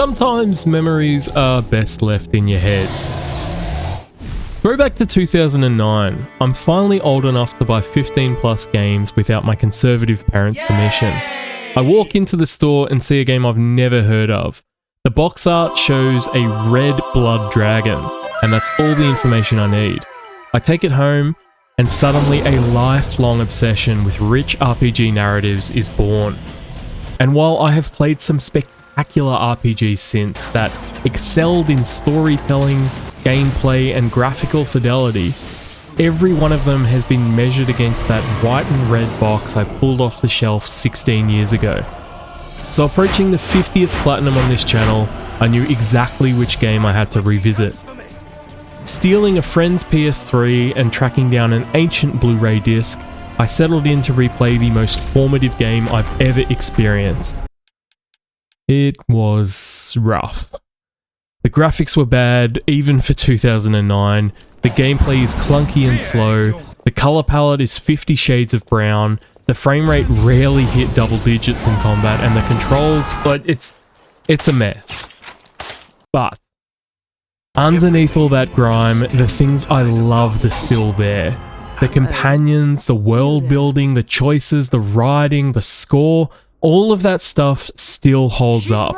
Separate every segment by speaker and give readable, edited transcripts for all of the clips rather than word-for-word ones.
Speaker 1: Sometimes memories are best left in your head. Go back to 2009. I'm finally old enough to buy 15 plus games without my conservative parents' permission. I walk into the store and see a game I've never heard of. The box art shows a red blood dragon, and that's all the information I need. I take it home, and suddenly a lifelong obsession with rich RPG narratives is born. And while I have played some spectacular RPGs since that excelled in storytelling, gameplay, and graphical fidelity, every one of them has been measured against that white and red box I pulled off the shelf 16 years ago. So approaching the 50th platinum on this channel, I knew exactly which game I had to revisit. Stealing a friend's PS3 and tracking down an ancient Blu-ray disc, I settled in to replay the most formative game I've ever experienced. It was rough. The graphics were bad, even for 2009, the gameplay is clunky and slow, the colour palette is 50 shades of brown, the frame rate rarely hit double digits in combat, and the controls, but it's a mess. But underneath all that grime, the things I loved are still there. The companions, the world building, the choices, the writing, the score, all of that stuff still holds up.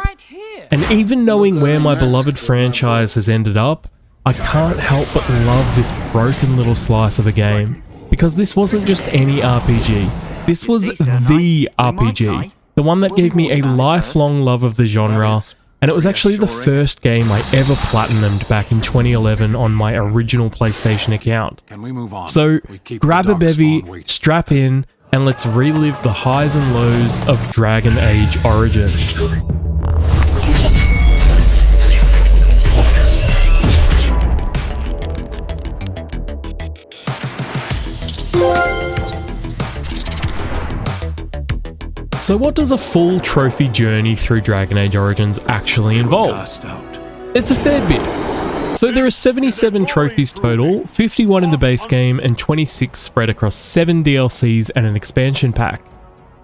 Speaker 1: And even knowing where my beloved franchise has ended up, I can't help but love this broken little slice of a game. Because this wasn't just any RPG. This was the RPG. The one that gave me a lifelong love of the genre. And it was actually the first game I ever platinumed back in 2011 on my original PlayStation account. So grab a bevy, strap in, and let's relive the highs and lows of Dragon Age Origins. So what does a full trophy journey through Dragon Age Origins actually involve? It's a fair bit. So there are 77 trophies total, 51 in the base game and 26 spread across 7 DLCs and an expansion pack.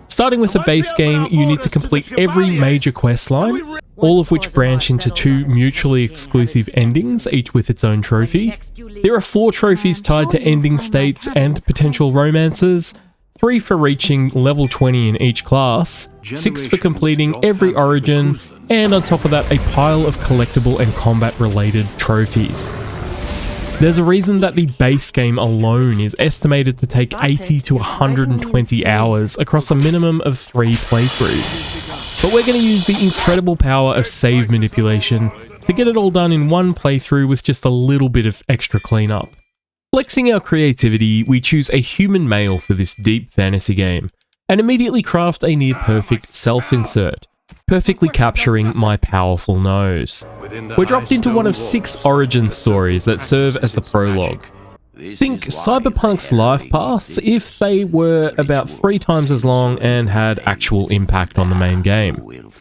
Speaker 1: Starting with the base game, you need to complete every major quest line, all of which branch into 2 mutually exclusive endings, each with its own trophy. There are 4 trophies tied to ending states and potential romances, 3 for reaching level 20 in each class, 6 for completing every origin, and on top of that, a pile of collectible and combat-related trophies. There's a reason that the base game alone is estimated to take 80 to 120 hours across a minimum of 3 playthroughs. But we're going to use the incredible power of save manipulation to get it all done in one playthrough with just a little bit of extra cleanup. Flexing our creativity, we choose a human male for this deep fantasy game, and immediately craft a near-perfect self-insert, perfectly capturing my powerful nose. We're dropped into one of 6 origin stories that serve as the prologue. Think Cyberpunk's life paths if they were about 3 times as long and had actual impact on the main game.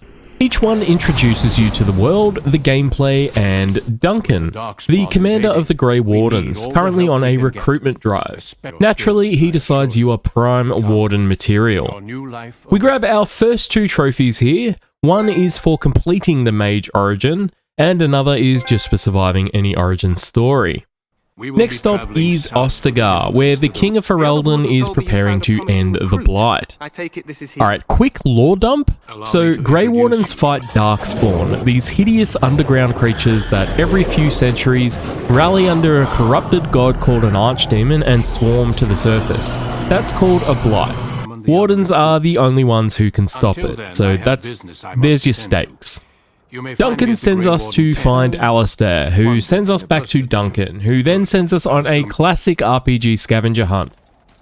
Speaker 1: Each one introduces you to the world, the gameplay, and Duncan, the commander of the Grey Wardens, currently on a recruitment drive. Naturally, he decides you are prime Warden material. We grab our first 2 trophies here. One is for completing the Mage Origin, and another is just for surviving any Origin story. Next stop is Ostagar, where the King of Ferelden is preparing to end the Blight. Alright, quick lore dump. So, Grey Wardens fight Darkspawn, these hideous underground creatures that every few centuries rally under a corrupted god called an archdemon and swarm to the surface. That's called a Blight. Wardens are the only ones who can stop it, so there's your stakes. Duncan sends us to find Alistair, who sends us back to Duncan, who then sends us on a classic RPG scavenger hunt.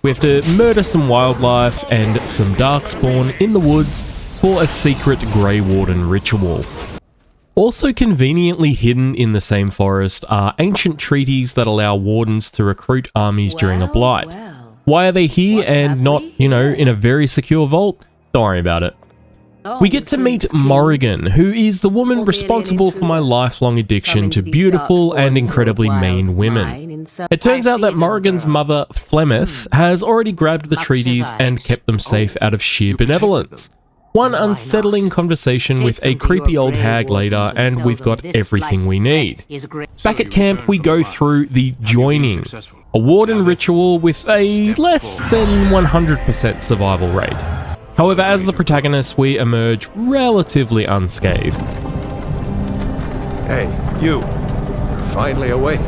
Speaker 1: We have to murder some wildlife and some Darkspawn in the woods for a secret Grey Warden ritual. Also conveniently hidden in the same forest are ancient treaties that allow wardens to recruit armies during a blight. Why are they here and not, in a very secure vault? Don't worry about it. We get to meet Morrigan, who is the woman responsible for my lifelong addiction to beautiful and incredibly mean women. It turns out that Morrigan's mother, Flemeth, has already grabbed the treaties and kept them safe out of sheer benevolence. one unsettling conversation with a creepy old hag later, and we've got everything we need. Back at camp, we go through the joining, a Warden ritual with a less than 100% survival rate. However, as the protagonist, we emerge relatively unscathed.
Speaker 2: Hey, you're finally awake.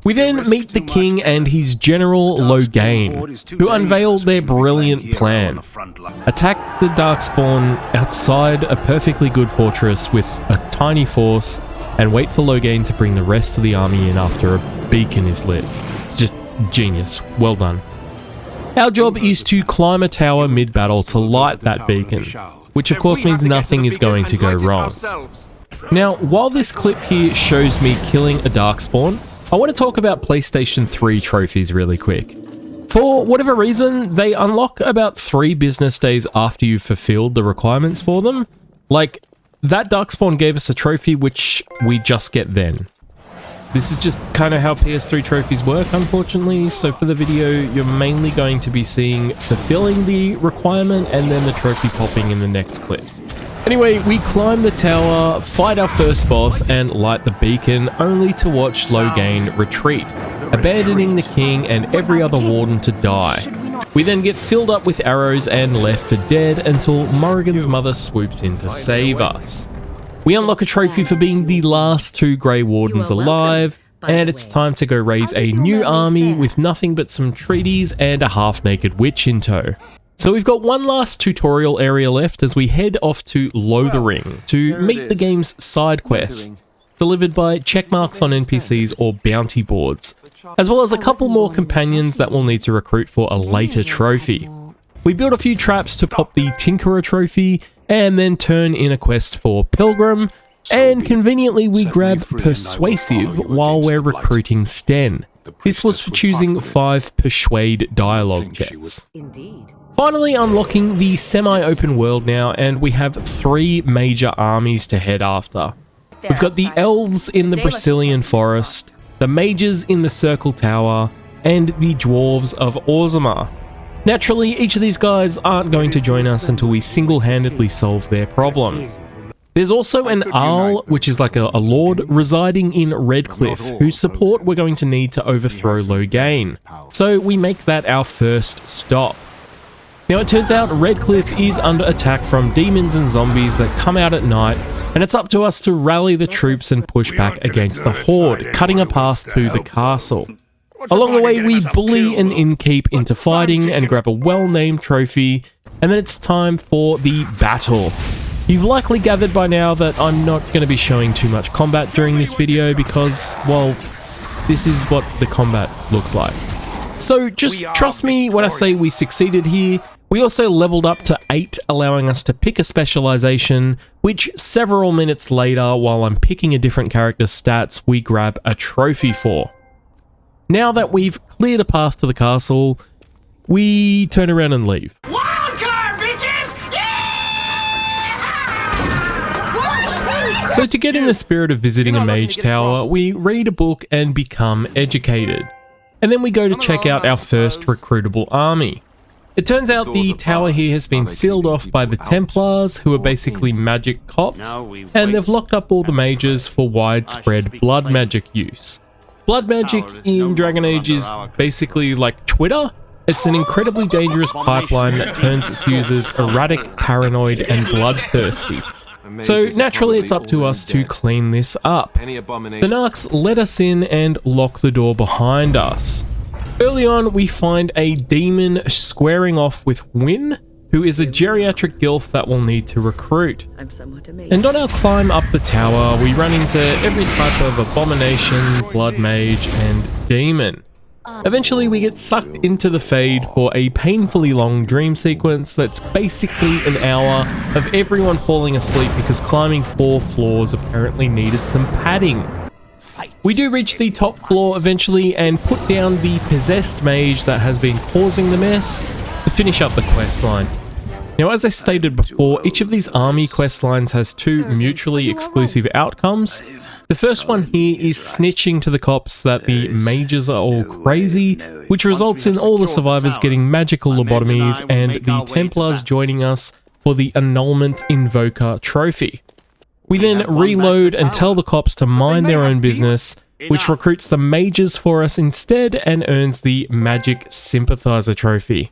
Speaker 1: We then meet the king and his general Loghain, who unveil their brilliant plan. Attack the Darkspawn outside a perfectly good fortress with a tiny force, and wait for Loghain to bring the rest of the army in after a beacon is lit. It's just genius. Well done. Our job is to climb a tower mid-battle to light that beacon, which of course means nothing is going to go wrong. Now, while this clip here shows me killing a Darkspawn, I want to talk about PlayStation 3 trophies really quick. For whatever reason, they unlock about 3 business days after you've fulfilled the requirements for them. Like, that Darkspawn gave us a trophy which we just get then. This is just kind of how PS3 trophies work, unfortunately, so for the video, you're mainly going to be seeing fulfilling the requirement and then the trophy popping in the next clip. Anyway, we climb the tower, fight our first boss, and light the beacon, only to watch Loghain retreat, abandoning the king and every other warden to die. We then get filled up with arrows and left for dead until Morrigan's mother swoops in to save us. We unlock a trophy for being the last 2 Grey Wardens alive, and it's time to go raise a new army with nothing but some treaties and a half-naked witch in tow. So we've got one last tutorial area left as we head off to Lothering to meet the game's side quests, delivered by checkmarks on NPCs or bounty boards, as well as a couple more companions that we'll need to recruit for a later trophy. We build a few traps to pop the Tinkerer trophy, and then turn in a quest for Pilgrim, and conveniently we grab Persuasive while we're recruiting Sten. This was for choosing 5 Persuade dialogue checks. Finally unlocking the semi-open world now, and we have 3 major armies to head after. We've got the Elves in the Brazilian forest, the Mages in the Circle Tower, and the Dwarves of Orzammar. Naturally, each of these guys aren't going to join us until we single-handedly solve their problems. There's also an Arl, which is like a lord, residing in Redcliffe, whose support we're going to need to overthrow Loghain. So we make that our first stop. Now it turns out Redcliffe is under attack from demons and zombies that come out at night, and it's up to us to rally the troops and push back against the horde, cutting a path to the castle. Along the way, we bully an innkeep into fighting and grab a well-named trophy, and then it's time for the battle. You've likely gathered by now that I'm not going to be showing too much combat during this video because, well, this is what the combat looks like. So just trust me when I say we succeeded here. We also leveled up to 8, allowing us to pick a specialization, which several minutes later, while I'm picking a different character's stats, we grab a trophy for. Now that we've cleared a path to the castle, we turn around and leave.
Speaker 3: Wild card, bitches! Yeah!
Speaker 1: So to get in the spirit of visiting a mage tower, we read a book and become educated. And then we go to check out our first recruitable army. It turns out the tower here has been sealed off by the Templars, who are basically magic cops, and they've locked up all the mages for widespread blood magic use. Blood magic in Dragon Age is basically like Twitter. It's an incredibly dangerous pipeline that turns its users erratic, paranoid, and bloodthirsty. So naturally it's up to us to clean this up. The Narcs let us in and lock the door behind us. Early on we find a demon squaring off with Wynn, who is a geriatric gilf that we'll need to recruit. And on our climb up the tower, we run into every type of abomination, blood mage, and demon. Eventually we get sucked into the Fade for a painfully long dream sequence that's basically an hour of everyone falling asleep because climbing 4 floors apparently needed some padding. We do reach the top floor eventually and put down the possessed mage that has been causing the mess to finish up the quest line. Now, as I stated before, each of these army quest lines has 2 mutually exclusive outcomes. The first one here is snitching to the cops that the mages are all crazy, which results in all the survivors getting magical lobotomies and the Templars joining us for the Annulment Invoker trophy. We then reload and tell the cops to mind their own business, which recruits the mages for us instead and earns the Magic Sympathizer trophy.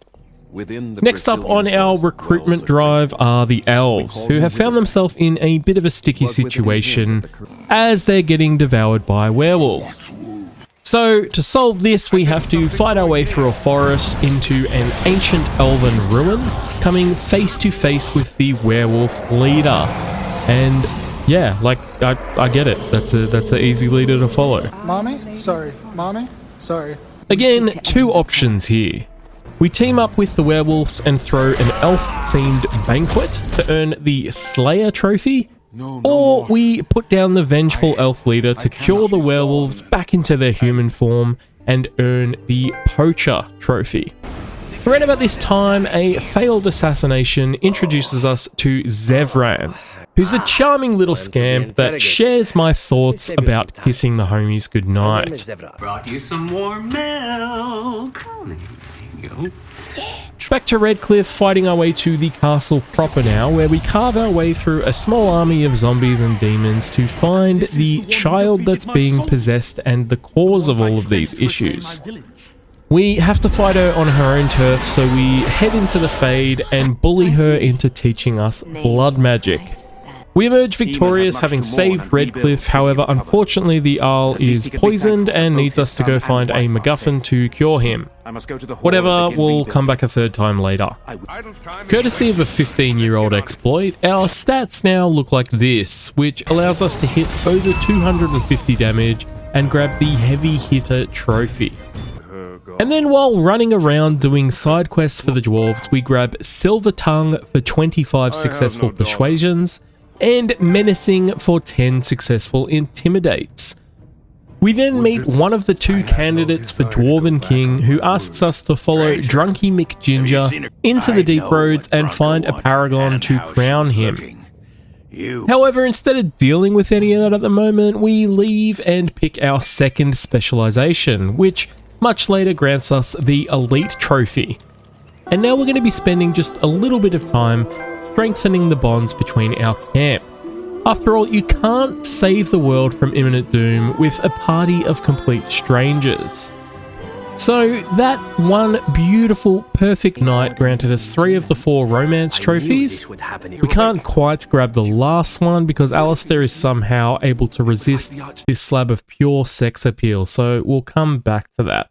Speaker 1: Next up on our recruitment drive are the Elves, who have found themselves in a bit of a sticky situation as they're getting devoured by werewolves. So to solve this, we have to fight our way through a forest into an ancient elven ruin, coming face to face with the werewolf leader. And yeah, like I get it. That's an easy leader to follow.
Speaker 4: Mommy? Sorry. Mommy? Sorry.
Speaker 1: Again, two options here. We team up with the werewolves and throw an elf-themed banquet to earn the Slayer trophy, or we put down the vengeful elf leader to cure the werewolves back into their human form and earn the Poacher trophy. Around about this time, a failed assassination introduces us to Zevran, who's a charming little scamp that shares my thoughts about kissing the homies goodnight.
Speaker 5: Brought you some warm milk.
Speaker 1: Back to Redcliffe, fighting our way to the castle proper now, where we carve our way through a small army of zombies and demons to find the child that's being possessed and the cause of all of these issues. We have to fight her on her own turf, so we head into the Fade and bully her into teaching us blood magic. We emerge victorious, having saved Redcliffe. However, unfortunately the Arl is poisoned and needs us to go find a MacGuffin to cure him. Whatever, we'll come back a third time later. Courtesy of a 15-year-old exploit, our stats now look like this, which allows us to hit over 250 damage and grab the Heavy Hitter trophy. And then while running around doing side quests for the Dwarves, we grab Silver Tongue for 25 successful persuasions, and Menacing for 10 successful intimidates. We then meet one of the two candidates for Dwarven King, who asks us to follow Drunky McGinger into the Deep Roads and find a paragon to crown him. However, instead of dealing with any of that at the moment, we leave and pick our second specialization, which much later grants us the Elite Trophy. And now we're going to be spending just a little bit of time strengthening the bonds between our camp. After all, you can't save the world from imminent doom with a party of complete strangers. So that one beautiful, perfect night granted us 3 of the 4 romance trophies. We can't quite grab the last one because Alistair is somehow able to resist this slab of pure sex appeal, so we'll come back to that.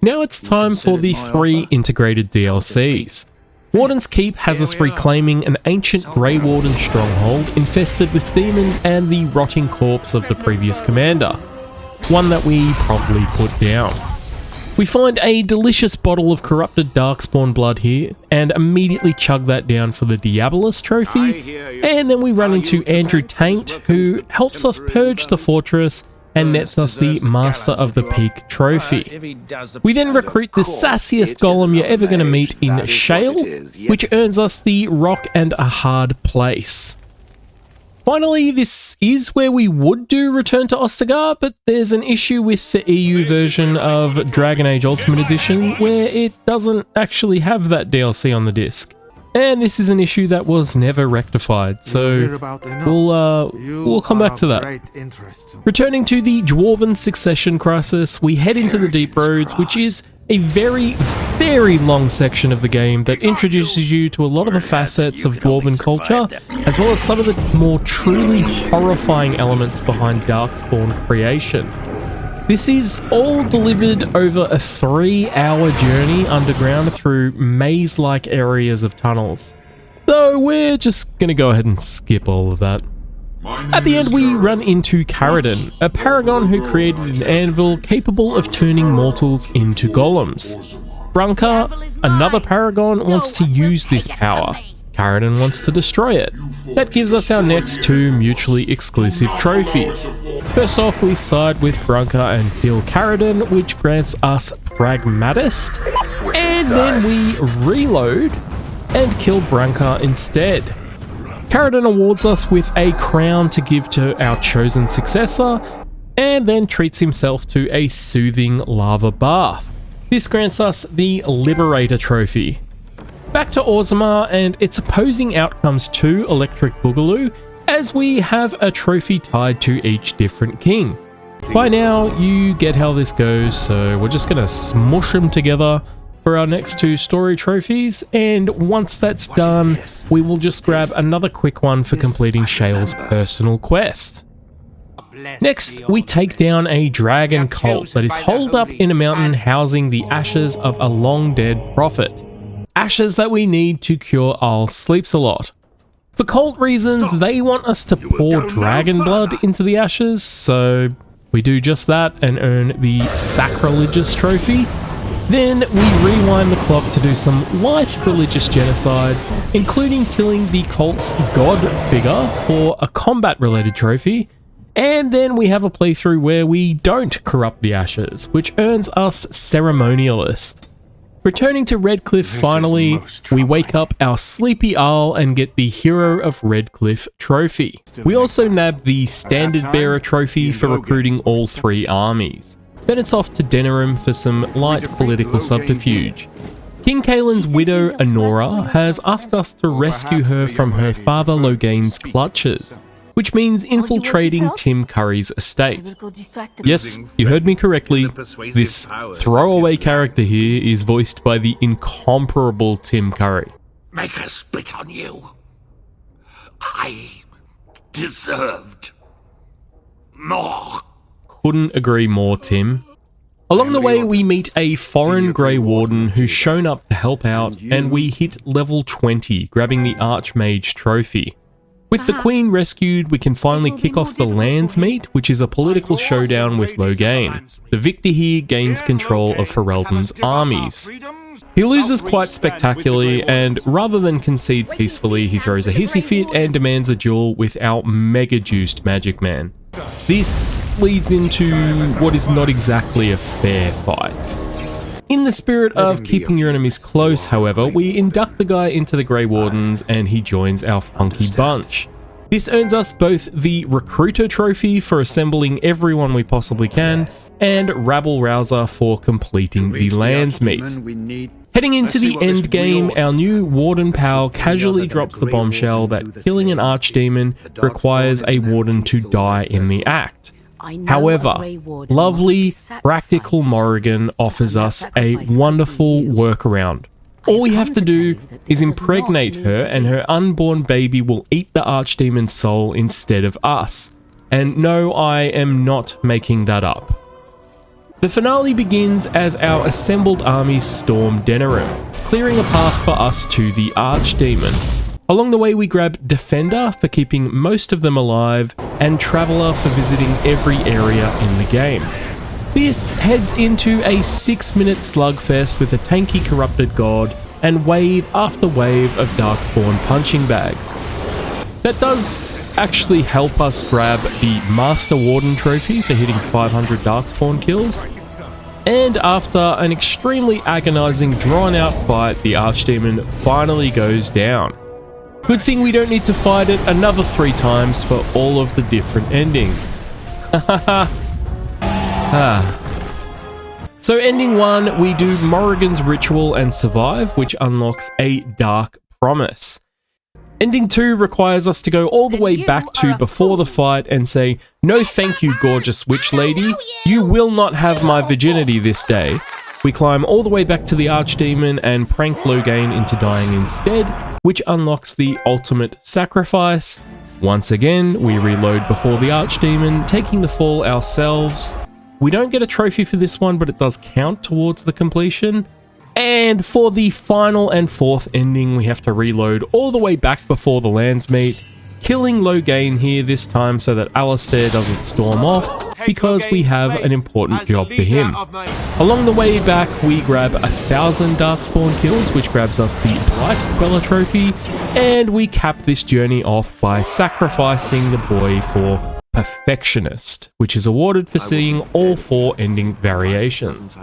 Speaker 1: Now it's time for the 3 integrated DLCs. Warden's Keep has us reclaiming an ancient Grey Warden stronghold infested with demons and the rotting corpse of the previous commander, one that we promptly put down. We find a delicious bottle of corrupted Darkspawn blood here and immediately chug that down for the Diabolus trophy, and then we run into Andrew Taint, who helps us purge the fortress and nets us the Master of the Peak trophy. We then recruit the sassiest golem you're ever going to meet in Shale, which earns us the Rock and a Hard Place. Finally, this is where we would do Return to Ostagar, but there's an issue with the EU version of Dragon Age Ultimate Edition where it doesn't actually have that DLC on the disc. And this is an issue that was never rectified, so we'll come back to that. Returning to the Dwarven Succession Crisis, we head into the Deep Roads, which is a very, very long section of the game that introduces you to a lot of the facets of Dwarven culture, as well as some of the more truly horrifying elements behind Darkspawn creation. This is all delivered over a 3-hour journey underground through maze-like areas of tunnels. So we're just gonna go ahead and skip all of that. At the end, we run into Ferelden, a paragon who created an anvil capable of turning mortals into golems. Brunka, another paragon, wants to use this power. Ferelden wants to destroy it. That gives us our next 2 mutually exclusive trophies. First off, we side with Brunka and kill Ferelden, which grants us Pragmatist, and then we reload and kill Brunka instead. Ferelden awards us with a crown to give to our chosen successor, and then treats himself to a soothing lava bath. This grants us the Liberator trophy. Back to Orzammar and its opposing outcomes to Electric Boogaloo, as we have a trophy tied to each different king. By now, you get how this goes, so we're just gonna smush them together for our next 2 story trophies, and once that's done, we will just grab another quick one for completing Shale's personal quest. Next, we take down a dragon cult that is holed up in a mountain housing the ashes of a long-dead prophet. Ashes that we need to cure our Sleeps-a-Lot. For cult reasons, they want us to pour dragon blood into the ashes, so we do just that and earn the sacrilegious trophy. Then we rewind the clock to do some light religious genocide, including killing the cult's god figure for a combat-related trophy. And then we have a playthrough where we don't corrupt the ashes, which earns us Ceremonialist. Returning to Redcliffe finally, we wake up our sleepy owl and get the Hero of Redcliffe trophy. We also nab the Standard Bearer trophy for recruiting all 3 armies. Then it's off to Denerim for some light political subterfuge. King Kaelin's widow, Honora, has asked us to rescue her from her father Loghain's clutches, which means infiltrating Tim Curry's estate. Yes, you heard me correctly. This throwaway character here is voiced by the incomparable Tim Curry.
Speaker 6: Make her spit on you. I deserved more.
Speaker 1: Couldn't agree more, Tim. Along the way, we meet a foreign Grey Warden who's shown up to help out, and we hit level 20, grabbing the Archmage trophy. With the Queen rescued, we can finally kick off the Landsmeet, which is a political showdown with Loghain. The victor here gains control of Ferelden's armies. He loses quite spectacularly, and rather than concede peacefully, he throws a hissy fit and demands a duel with our mega-juiced Magic Man. This leads into what is not exactly a fair fight. In the spirit of keeping your enemies close, however, we induct the guy into the Grey Wardens and he joins our funky bunch. This earns us both the Recruiter trophy for assembling everyone we possibly can, and Rabble Rouser for completing the Landsmeet. Heading into the end game, our new Warden pal casually drops the bombshell that killing an Archdemon requires a Warden to die in the act. However, lovely, practical Morrigan offers us a wonderful workaround. All we have to do is impregnate her and her unborn baby will eat the Archdemon's soul instead of us. And no, I am not making that up. The finale begins as our assembled armies storm Denerim, clearing a path for us to the Archdemon. Along the way, we grab Defender for keeping most of them alive, and Traveller for visiting every area in the game. This heads into a 6-minute slugfest with a tanky corrupted god and wave after wave of Darkspawn punching bags. That does actually help us grab the Master Warden trophy for hitting 500 Darkspawn kills. And after an extremely agonizing, drawn-out fight, the Archdemon finally goes down. Good thing we don't need to fight it another 3 times for all of the different endings. So ending 1, we do Morrigan's Ritual and survive, which unlocks a Dark Promise. Ending 2 requires us to go all the way back to before the fight and say, "No thank you, gorgeous witch lady, you will not have my virginity this day." We climb all the way back to the Archdemon and prank Loghain into dying instead, which unlocks the ultimate sacrifice. Once again, we reload before the Archdemon, taking the fall ourselves. We don't get a trophy for this one, but it does count towards the completion. And for the final and 4th ending, we have to reload all the way back before the Landsmeet, killing Loghain here this time so that Alistair doesn't storm off, because we have an important job for him. Along the way back, we grab 1,000 Darkspawn kills, which grabs us the Blight Queller trophy, and we cap this journey off by sacrificing the boy for Perfectionist, which is awarded for seeing all 4 ending variations.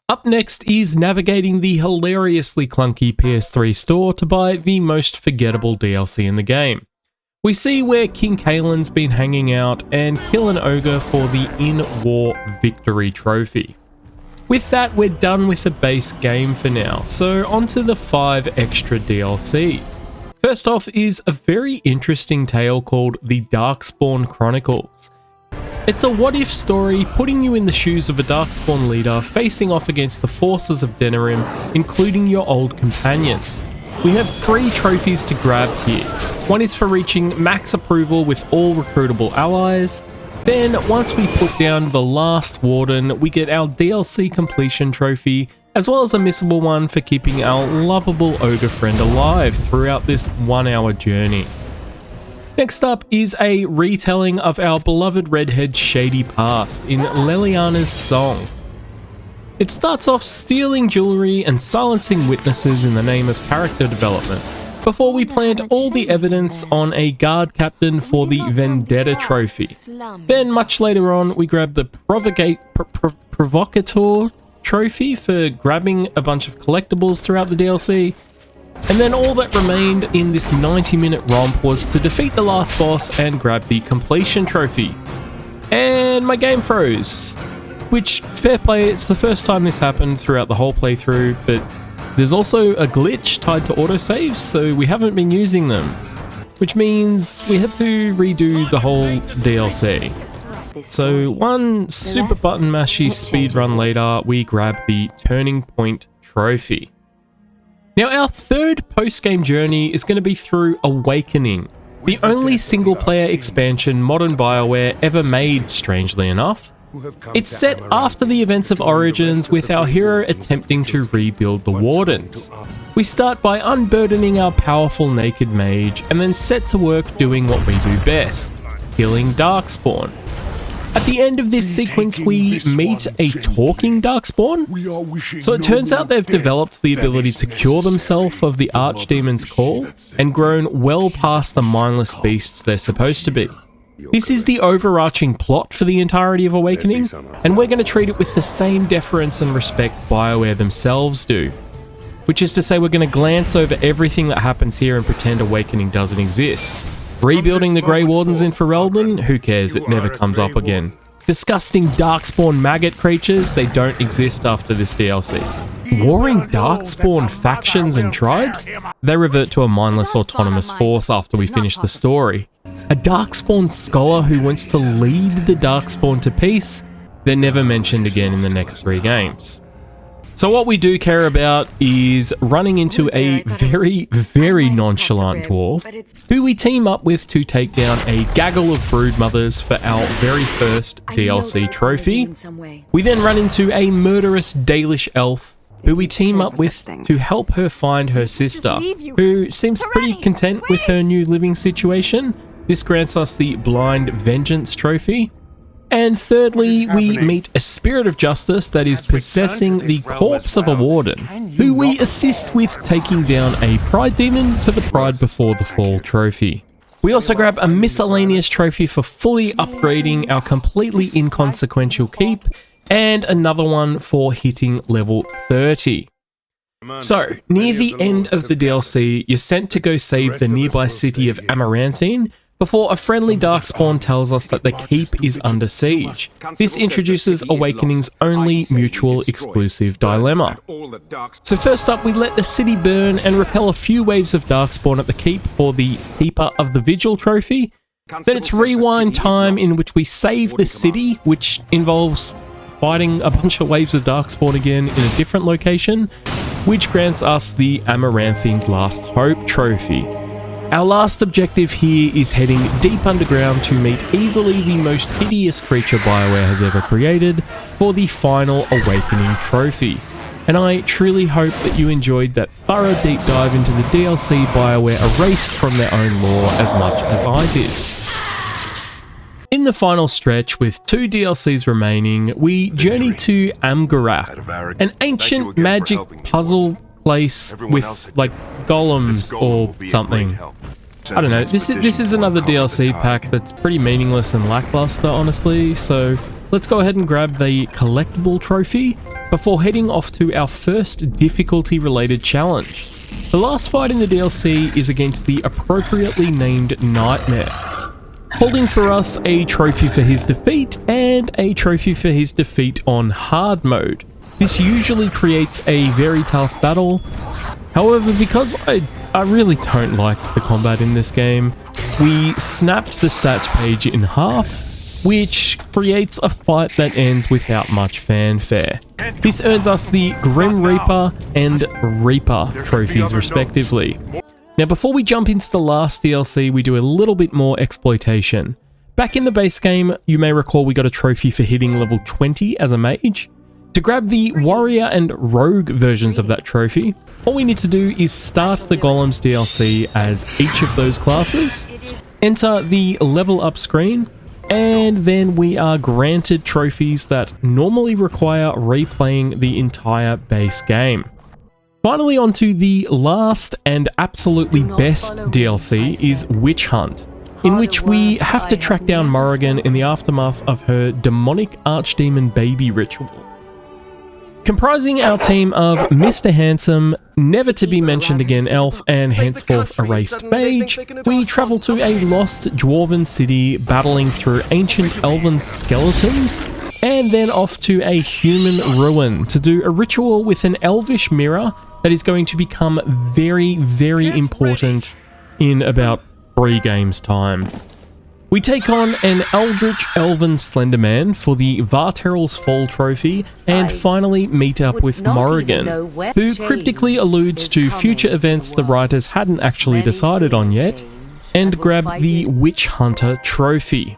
Speaker 1: Up next is navigating the hilariously clunky PS3 store to buy the most forgettable DLC in the game. We see where King Kaelin's been hanging out and kill an ogre for the In-War Victory trophy. With that, we're done with the base game for now, so onto the 5 extra DLCs. First off is a very interesting tale called The Darkspawn Chronicles. It's a what-if story putting you in the shoes of a Darkspawn leader facing off against the forces of Denerim, including your old companions. We have 3 trophies to grab here. One is for reaching max approval with all recruitable allies. Then, once we put down the last Warden, we get our DLC completion trophy, as well as a missable one for keeping our lovable ogre friend alive throughout this 1-hour journey. Next up is a retelling of our beloved redhead's shady past in Leliana's song. It starts off stealing jewelry and silencing witnesses in the name of character development, before we plant all the evidence on a guard captain for the Vendetta trophy. Then much later on we grab the Provocateur trophy for grabbing a bunch of collectibles throughout the DLC. And then all that remained in this 90-minute romp was to defeat the last boss and grab the completion trophy. And my game froze. Which, fair play, it's the first time this happened throughout the whole playthrough, but there's also a glitch tied to autosaves, so we haven't been using them. Which means we had to redo the whole DLC. So one super button mashy speedrun later, we grab the Turning Point trophy. Now our third post-game journey is going to be through Awakening, the only single-player expansion modern Bioware ever made, strangely enough. It's set after the events of Origins, with our hero attempting to rebuild the Wardens. We start by unburdening our powerful naked mage, and then set to work doing what we do best, killing Darkspawn. At the end of this sequence, we meet a talking Darkspawn. So it turns out they've developed the ability to cure themselves of the Archdemon's Call, and grown well past the mindless beasts they're supposed to be. This is the overarching plot for the entirety of Awakening, and we're going to treat it with the same deference and respect BioWare themselves do. Which is to say, we're going to glance over everything that happens here and pretend Awakening doesn't exist. Rebuilding the Grey Wardens in Ferelden? Who cares, it never comes up again. Disgusting Darkspawn maggot creatures? They don't exist after this DLC. Warring Darkspawn factions and tribes? They revert to a mindless autonomous force after we finish the story. A Darkspawn scholar who wants to lead the Darkspawn to peace? They're never mentioned again in the next 3 games. So what we do care about is running into a very, very nonchalant dwarf, who we team up with to take down a gaggle of broodmothers for our very first DLC trophy. We then run into a murderous Dalish elf, who we team up with to help her find her sister, who seems pretty content with her new living situation. This grants us the Blind Vengeance trophy. And thirdly, we meet a spirit of justice that is possessing the corpse of a warden, who we assist with taking down a pride demon for the Pride Before the Fall trophy. We also grab a miscellaneous trophy for fully upgrading our completely inconsequential keep, and another one for hitting level 30. So, near the end of the DLC, you're sent to go save the nearby city of Amaranthine, before a friendly Darkspawn tells us that the keep is under siege. This introduces Awakening's only mutual exclusive dilemma. So first up, we let the city burn and repel a few waves of Darkspawn at the keep for the Keeper of the Vigil trophy. Then it's rewind time, in which we save the city, which involves fighting a bunch of waves of Darkspawn again in a different location, which grants us the Amaranthine's Last Hope trophy. Our last objective here is heading deep underground to meet easily the most hideous creature Bioware has ever created for the final Awakening trophy. And I truly hope that you enjoyed that thorough deep dive into the DLC Bioware erased from their own lore as much as I did. In the final stretch, with 2 DLCs remaining, we journey to Amgarak, an ancient magic puzzle place with, like, golems or something. I don't know, this is another DLC pack that's pretty meaningless and lackluster, honestly, so let's go ahead and grab the collectible trophy before heading off to our first difficulty-related challenge. The last fight in the DLC is against the appropriately named Nightmare, holding for us a trophy for his defeat and a trophy for his defeat on hard mode. This usually creates a very tough battle. However, because I really don't like the combat in this game, we snapped the stats page in half, which creates a fight that ends without much fanfare. This earns us the Grim Reaper and Reaper trophies respectively. Now before we jump into the last DLC, we do a little bit more exploitation. Back in the base game, you may recall we got a trophy for hitting level 20 as a mage. To grab the warrior and rogue versions of that trophy, all we need to do is start the Golems DLC as each of those classes, enter the level up screen, and then we are granted trophies that normally require replaying the entire base game. Finally, onto the last and absolutely best DLC is Witch Hunt, in which we have to track down Morrigan in the aftermath of her demonic archdemon baby ritual. Comprising our team of Mr. Handsome, never to be mentioned again elf, and henceforth erased mage, we travel to a lost dwarven city battling through ancient elven skeletons, and then off to a human ruin to do a ritual with an elvish mirror that is going to become very, very important in about 3 games' time. We take on an Eldritch Elven Slenderman for the Varteral's Fall trophy, and finally meet up with Morrigan, who cryptically alludes to future events the writers hadn't actually decided on yet, and grab the Witch Hunter trophy.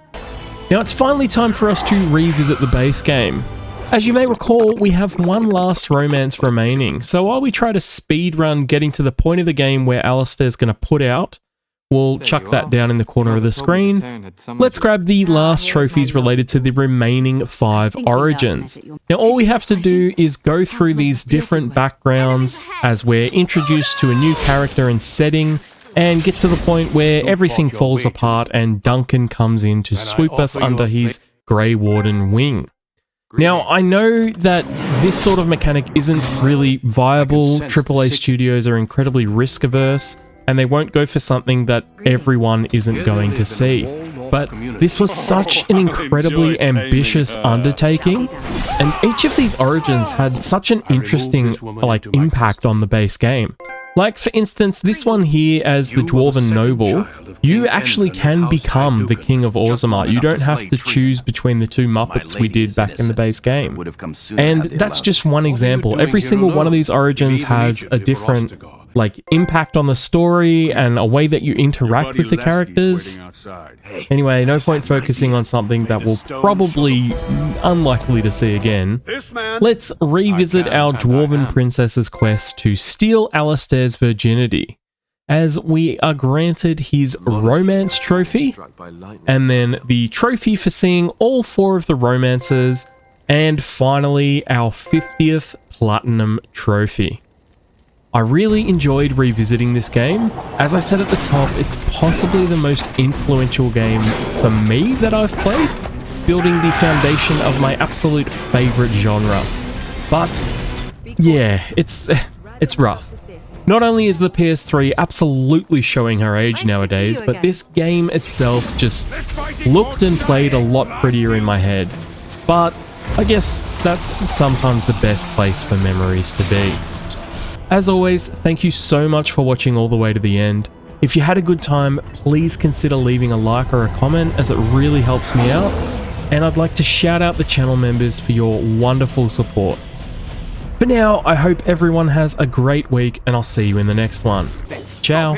Speaker 1: Now it's finally time for us to revisit the base game. As you may recall, we have one last romance remaining, so while we try to speedrun getting to the point of the game where Alistair's going to put out, we'll chuck that down in the corner of the screen. Let's grab the last trophies related to the remaining 5 origins. Now all we have to do is go through these different backgrounds as we're introduced to a new character and setting, and get to the point where everything falls apart and Duncan comes in to swoop us under his Grey Warden wing. Now, I know that this sort of mechanic isn't really viable. AAA studios are incredibly risk-averse, and they won't go for something that everyone isn't going to see. But this was such an incredibly ambitious undertaking, and each of these origins had such an interesting impact on the base game. Like for instance, this one here as the Dwarven Noble, you actually can become the King of Orzammar. You don't have to choose between the 2 Muppets we did back in the base game. And that's just one example. Every single one of these origins has a different impact on the story and a way that you interact with the characters. Anyway, no point focusing on something that we'll probably unlikely to see again. Let's revisit our Dwarven Princess's quest to steal Alistair's virginity, as we are granted his romance trophy, and then the trophy for seeing all 4 of the romances, and finally our 50th Platinum trophy. I really enjoyed revisiting this game. As I said at the top, it's possibly the most influential game for me that I've played, building the foundation of my absolute favourite genre. But yeah, it's rough. Not only is the PS3 absolutely showing her age nowadays, but this game itself just looked and played a lot prettier in my head. But I guess that's sometimes the best place for memories to be. As always, thank you so much for watching all the way to the end. If you had a good time, please consider leaving a like or a comment, as it really helps me out. And I'd like to shout out the channel members for your wonderful support. For now, I hope everyone has a great week, and I'll see you in the next one. Ciao.